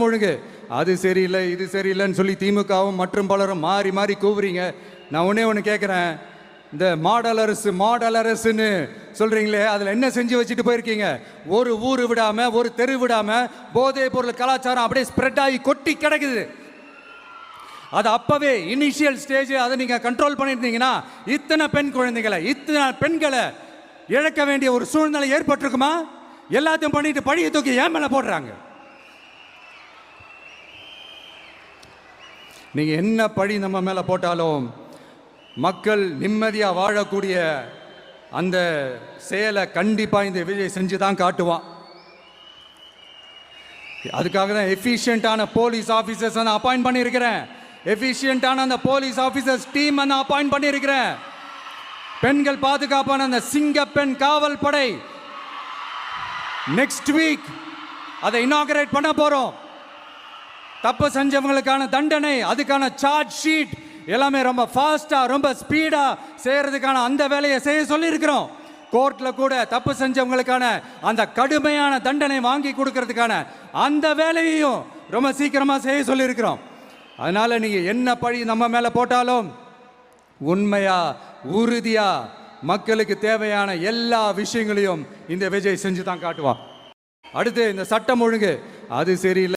ஒழுங்கு அது சரியில்லை இது சரியில்லைன்னு சொல்லி திமுகவும் மற்றும் பலரும் மாறி மாறி கூவுறீங்க. நான் ஒன்று கேட்குறேன், இந்த மாடல் அரசுன்னு சொல்றீங்களே, அதில் என்ன செஞ்சு வச்சுட்டு போயிருக்கீங்க? ஒரு ஊர் விடாம, ஒரு தெரு விடாம போதைப் பொருள் கலாச்சாரம் அப்படியே ஸ்ப்ரெட் ஆகி கொட்டி கிடக்குது. அது அப்பவே இனிஷியல் ஸ்டேஜ் அதை நீங்க கண்ட்ரோல் பண்ணியிருந்தீங்கன்னா இத்தனை பெண் குழந்தைகளை, இத்தனை பெண்களை இழக்க வேண்டிய ஒரு சூழ்நிலை ஏற்பட்டிருக்குமா? எல்லாத்தையும் பண்ணிட்டு பழியை தூக்கி ஏன் மேல போடுறாங்க? நீங்க என்ன பழி நம்ம மேல போட்டாலும் மக்கள் நிம்மதியா வாழக்கூடிய அந்த செயலை கண்டிப்பா இந்த விஜய் செஞ்சு தான் காட்டுவான். அதுக்காக தான் எஃபிஷியன்டான போலீஸ் ஆஃபீஸர்ஸ் நான் அப்பாயிண்ட் பண்ணியிருக்கிறேன். எஃபிஷியன்டான அந்த போலீஸ் ஆஃபீஸர்ஸ் டீம் நான் அப்பாயிண்ட் பண்ணியிருக்கிறேன். பெண்கள் பாதுகாப்பான அந்த சிங்கப்பெண் காவல் படை நெக்ஸ்ட் வீக் அதை இனாகரேட் பண்ண போறோம். தப்பு செஞ்சவங்களுக்கான தண்டனை, அதுக்கான சார்ஜ் ஷீட் எல்லாமே ரொம்ப ஃபாஸ்டா, ரொம்ப ஸ்பீடா செய்யறதுக்கான அந்த வேலையை செய்ய சொல்லி இருக்கிறோம். கோர்ட்ல கூட தப்பு செஞ்சவங்களுக்கான அந்த கடுமையான தண்டனை வாங்கி கொடுக்கறதுக்கான அந்த வேலையையும் ரொம்ப சீக்கிரமா செய்ய சொல்லி இருக்கிறோம். அதனால நீங்க என்ன பழி நம்ம மேல போட்டாலும் உண்மையா உறுதியா மக்களுக்கு தேவையான எல்லா விஷயங்களையும் இந்த விஜய் செஞ்சு தான் காட்டுவான். அடுத்து இந்த சட்டம் ஒழுங்கு அது சரியில்லை.